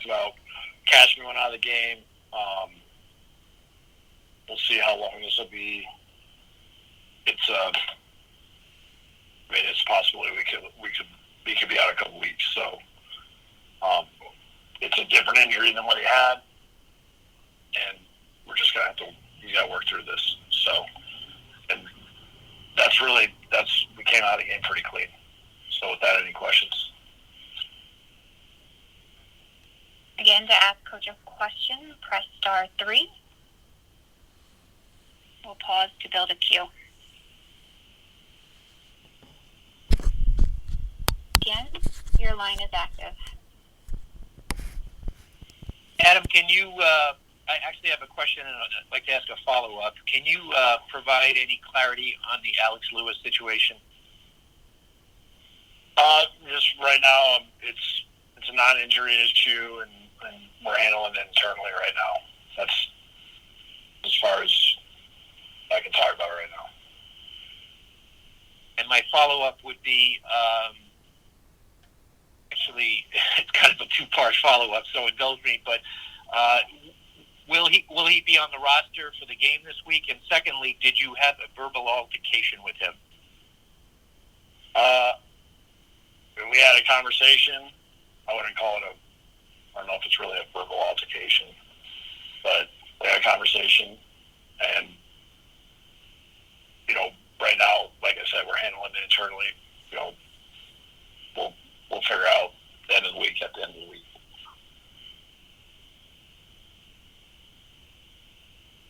talked about Cashman went out of the game. We'll see how long this will be. It's it's a possibility we could be out a couple weeks. So it's a different injury than what he had, and we're just gonna have to. He's got to work through this. So, and we came out of the game pretty clean. So, without any questions. Again, to ask Coach a question, press *3. We'll pause to build a queue. Again, your line is active. Adam, can you, I actually have a question and I'd like to ask a follow-up. Can you provide any clarity on the Alex Lewis situation? Just right now, it's a non-injury issue, and we're handling it internally right now. That's as far as I can talk about right now. And my follow-up would be, actually, it's kind of a two-part follow-up, so indulge me, but will he be on the roster for the game this week? And secondly, did you have a verbal altercation with him? We had a conversation. I wouldn't call it I don't know if it's really a verbal altercation, but we had a conversation, and right now, like I said, we're handling it internally. We'll figure out the end of the week at the end of the week.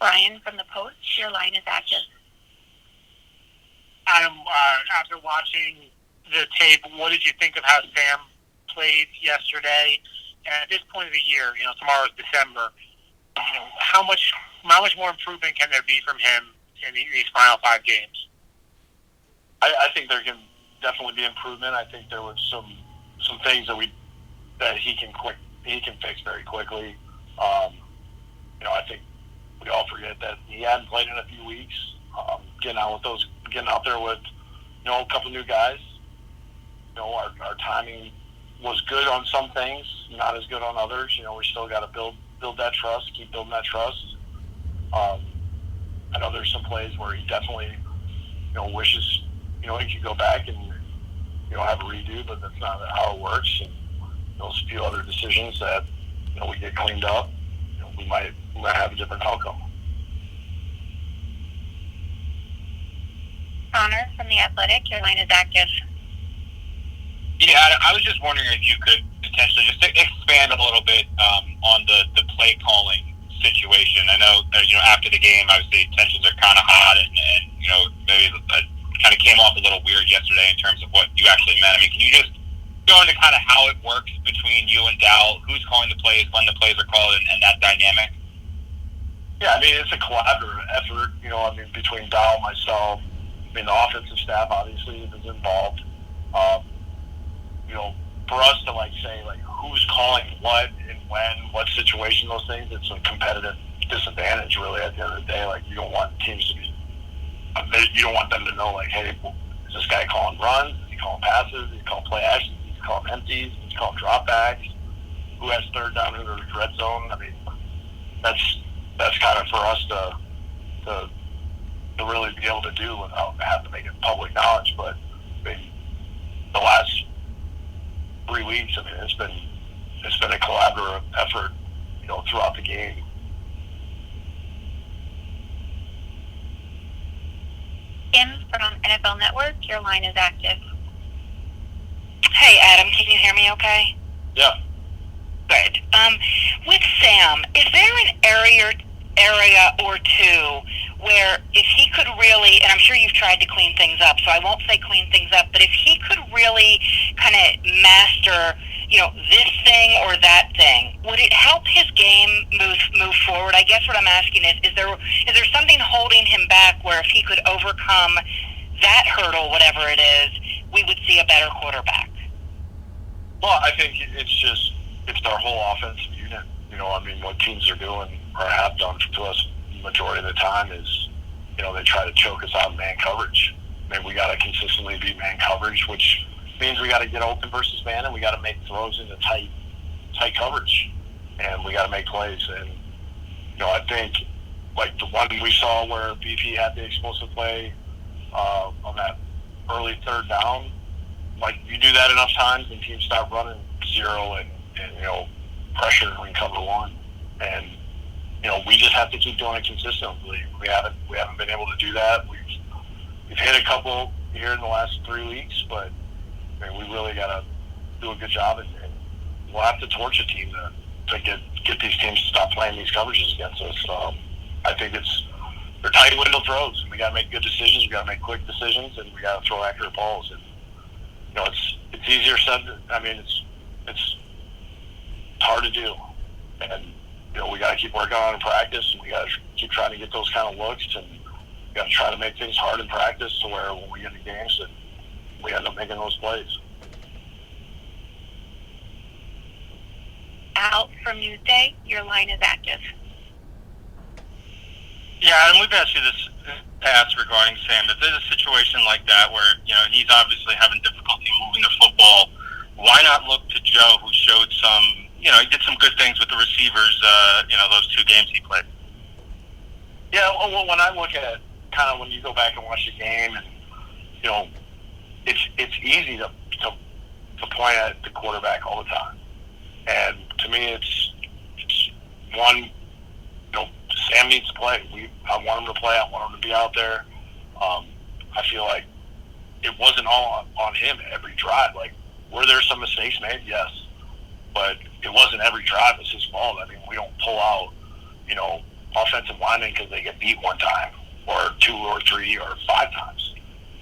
Brian from the Post, your line is active. Adam, after watching the tape, what did you think of how Sam played yesterday? And at this point of the year, tomorrow's December, how much more improvement can there be from him in these final 5 games? I think there can definitely be improvement. I think there was some things that he can fix very quickly. I think we all forget that he hadn't played in a few weeks. Getting out there with a couple new guys. Our timing was good on some things, not as good on others. We still got to build that trust, keep building that trust. I know there's some plays where he definitely, wishes, he could go back and, have a redo, but that's not how it works. And those few other decisions that, we get cleaned up, we might have a different outcome. Connor from The Athletic, your line is active. Yeah, I was just wondering if you could potentially just expand a little bit on the play calling situation. I know, after the game, obviously tensions are kind of hot, and maybe it kind of came off a little weird yesterday in terms of what you actually meant. I mean, can you just go into kind of how it works between you and Dal, who's calling the plays, when the plays are called, and that dynamic? Yeah, I mean, it's a collaborative effort, between Dal, myself, the offensive staff obviously is involved. For us to say who's calling what and when, what situation, those things, it's a competitive disadvantage really at the end of the day. You don't want teams to be, you don't want them to know hey, is this guy calling runs? Is he calling passes? Is he calling play actions? Is he calling empties? Is he calling dropbacks? Who has third down? Who has red zone? I mean, that's kind of for us to really be able to do without having to make it public knowledge. But the last 3 weeks, it's been a collaborative effort, throughout the game. Kim from NFL Network, your line is active. Hey, Adam, can you hear me okay? Yeah. Good. With Sam, is there an area or two where if he could really, and I'm sure you've tried to clean things up, so I won't say clean things up, but if he could really kind of master, this thing or that thing, would it help his game move forward? I guess what I'm asking is there something holding him back where if he could overcome that hurdle, whatever it is, we would see a better quarterback? Well, I think it's our whole offensive unit. What teams are doing or have done to us the majority of the time is, they try to choke us out in man coverage. We got to consistently be man coverage, which means we got to get open versus man, and we got to make throws into tight coverage. and we got to make plays. And I think like the one we saw where BP had the explosive play on that early third down. Like you do that enough times, and teams start running zero and pressure and cover one, and we just have to keep doing it consistently. We haven't been able to do that. We've hit a couple here in the last 3 weeks, but we really got to do a good job, and we'll have to torch a team to get these teams to stop playing these coverages against us. I think they're tight window throws, and we got to make good decisions. We got to make quick decisions, and we got to throw accurate balls. And it's easier said. It's hard to do, and we got to keep working on it in practice, and we got to keep trying to get those kind of looks, and we got to try to make things hard in practice to where when we get into games that we end up making those plays. Al from Newsday, your line is active. Yeah, and we've asked you this past regarding Sam. If there's a situation like that where he's obviously having difficulty moving the football, why not look to Joe, who showed some, he did some good things with the receivers, those 2 games he played? Yeah, well, when I look at kind of when you go back and watch the game, and it's easy to point at the quarterback all the time, and to me, it's one. Sam needs to play. I want him to play. I want him to be out there. I feel like it wasn't all on him every drive. Like, were there some mistakes made? Yes. But it wasn't every drive. It's his fault. We don't pull out, offensive linemen because they get beat one time or 2 or 3 or 5 times.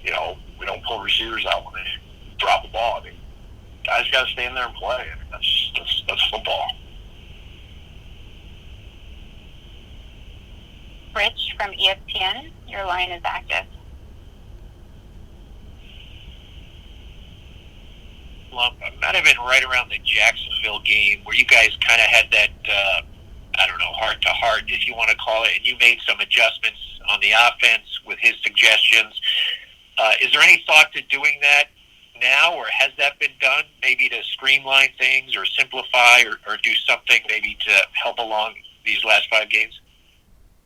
We don't pull receivers out when they drop the ball. Guys got to stand there and play. That's football. Rich from ESPN, your line is active. Well, it might have been right around the Jacksonville game where you guys kind of had that, heart-to-heart, if you want to call it, and you made some adjustments on the offense with his suggestions. Is there any thought to doing that now, or has that been done, maybe to streamline things or simplify or do something maybe to help along these last 5 games?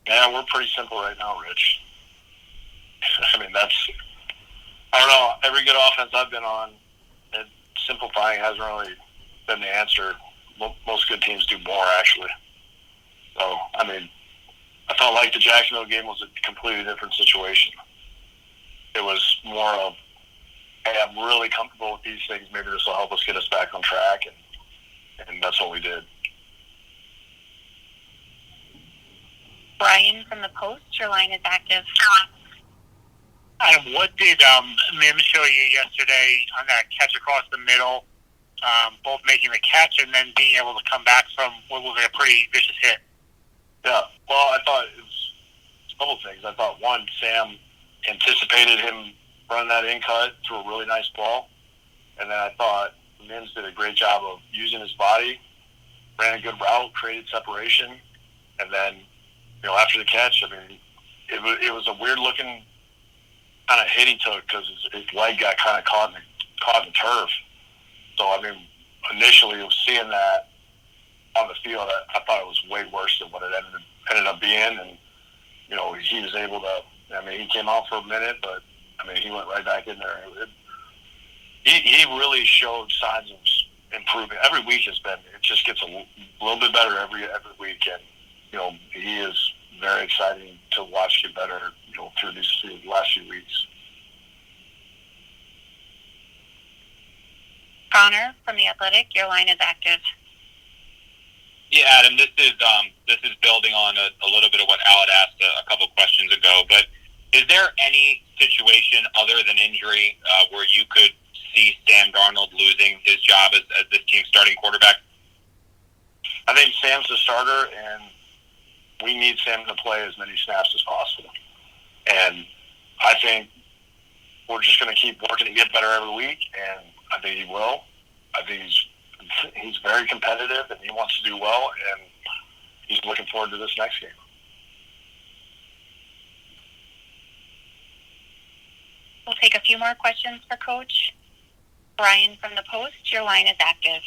Yeah, we're pretty simple right now, Rich. I don't know, every good offense I've been on, simplifying hasn't really been the answer. Most good teams do more, actually. So, I felt like the Jacksonville game was a completely different situation. It was more of, hey, I'm really comfortable with these things. Maybe this will help us get us back on track, and that's what we did. Brian from the Post, your line is active. Adam, what did Mims show you yesterday on that catch across the middle, both making the catch and then being able to come back from what was a pretty vicious hit? Yeah, well, I thought it was a couple things. I thought, one, Sam anticipated him running that in cut to a really nice ball, and then I thought Mims did a great job of using his body, ran a good route, created separation, and then after the catch, it was a weird-looking kind of hit he took because his leg got kind of caught in the turf. So, initially seeing that on the field, I thought it was way worse than what it ended up being. And, he was able to, he came out for a minute, but, he went right back in there. He really showed signs of improvement. Every week it just gets a little bit better every week. And, he is very exciting to watch get better, through these last few weeks. Connor from The Athletic, your line is active. Yeah, Adam, this is building on a little bit of what Al had asked a couple questions ago. But is there any situation other than injury where you could see Sam Darnold losing his job as this team's starting quarterback? I think Sam's the starter, and we need Sam to play as many snaps as possible. And I think we're just going to keep working to get better every week, and I think he will. I think he's very competitive, and he wants to do well, and he's looking forward to this next game. We'll take a few more questions for Coach. Brian from the Post, your line is active.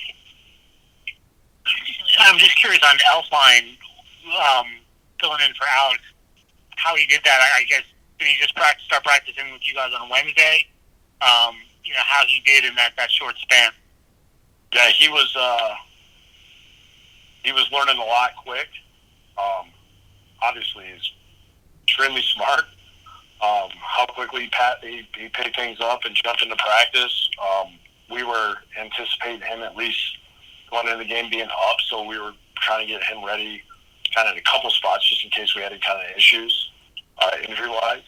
I'm just curious on Elfline, filling in for Alex, how he did that. I guess, did he just start practicing with you guys on Wednesday? How he did in that short span. Yeah, he was learning a lot quick. Obviously, he's extremely smart. How quickly he picked things up and jumped into practice. We were anticipating him at least going into the game being up, so we were trying to get him ready kind of in a couple spots just in case we had any kind of issues injury-wise.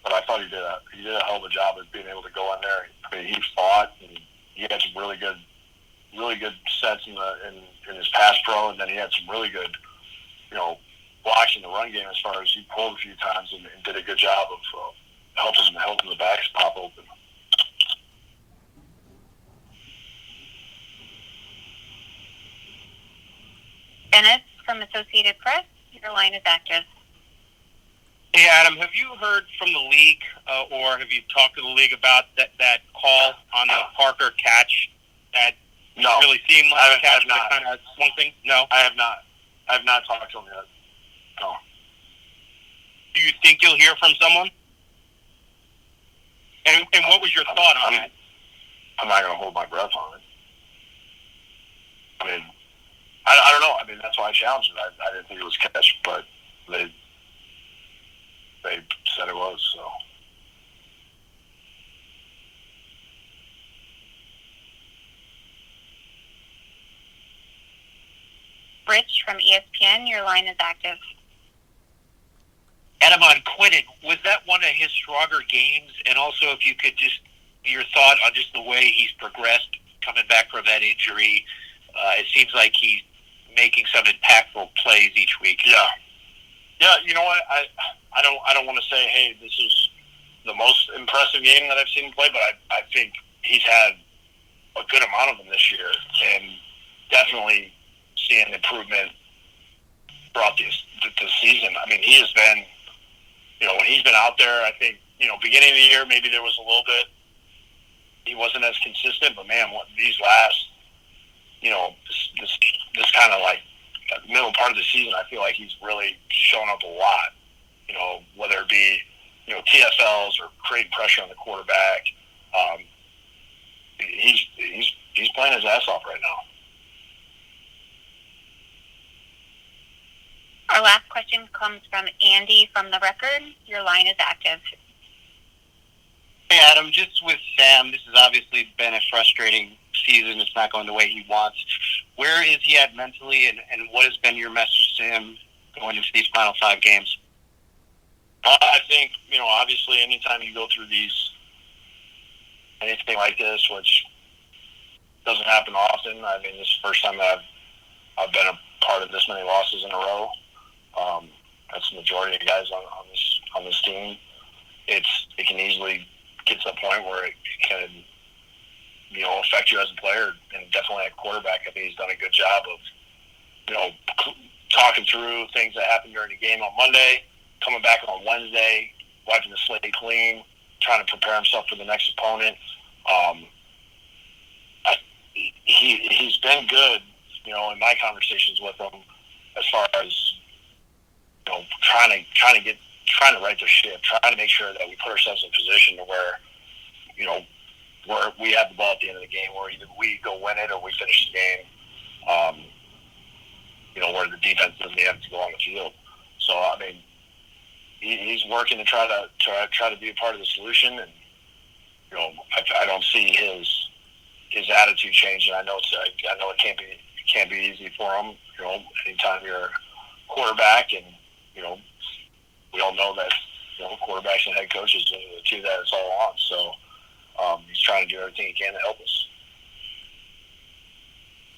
But I thought he did a hell of a job of being able to go in there. I mean, he fought, and he had some really good sets in his pass pro, and then he had some really good, blocks in the run game as far as he pulled a few times and did a good job of helping the backs pop open. Dennis from Associated Press, your line is active. Hey, Adam, have you heard from the league or have you talked to the league about that call on the Parker catch that No. really seemed like a catch I've not. that kind of swung things? No? I have not. I have not talked to him yet. No. Do you think you'll hear from someone? And what was your thought on it? I'm not going to hold my breath on it. I mean, I don't know. I mean, that's why I challenged it. I didn't think it was catch, but they said it was, so. Rich from ESPN, your line is active. Adam, on Quinnic, was that one of his stronger games? And also, if you could just your thought on just the way he's progressed coming back from that injury. It seems like he's making some impactful plays each week. Yeah. You know what? I don't want to say, hey, this is the most impressive game that I've seen him play, but I think he's had a good amount of them this year, and definitely seeing improvement throughout the season. I mean, he has been, when he's been out there, I think, beginning of the year, maybe there was a little bit, he wasn't as consistent, but man, these last, this kind of like middle part of the season, I feel like he's really shown up a lot, whether it be, TFLs or creating pressure on the quarterback. He's playing his ass off right now. Our last question comes from Andy from The Record. Your line is active. Hey, Adam, just with Sam, this has obviously been a frustrating season. It's not going the way he wants. Where is he at mentally, and what has been your message to him going into these final 5 games? I think, obviously anytime you go through anything like this, which doesn't happen often. I mean, this is the first time that I've been a part of this many losses in a row. That's the majority of the guys on this team. It can easily get to the point where it can, affect you as a player, and definitely at quarterback. I think he's done a good job of, talking through things that happened during the game on Monday, coming back on Wednesday, wiping the slate clean, trying to prepare himself for the next opponent. He's been good, in my conversations with him, as far as trying to right their ship, trying to make sure that we put ourselves in position to where, where we have the ball at the end of the game, where either we go win it or we finish the game. Where the defense doesn't have to go on the field. So I mean, he's working to try to be a part of the solution, and I don't see his attitude changing. I know it can't be easy for him. Anytime you're a quarterback, and we all know that quarterbacks and head coaches are the two that it's all on. So he's trying to do everything he can to help us.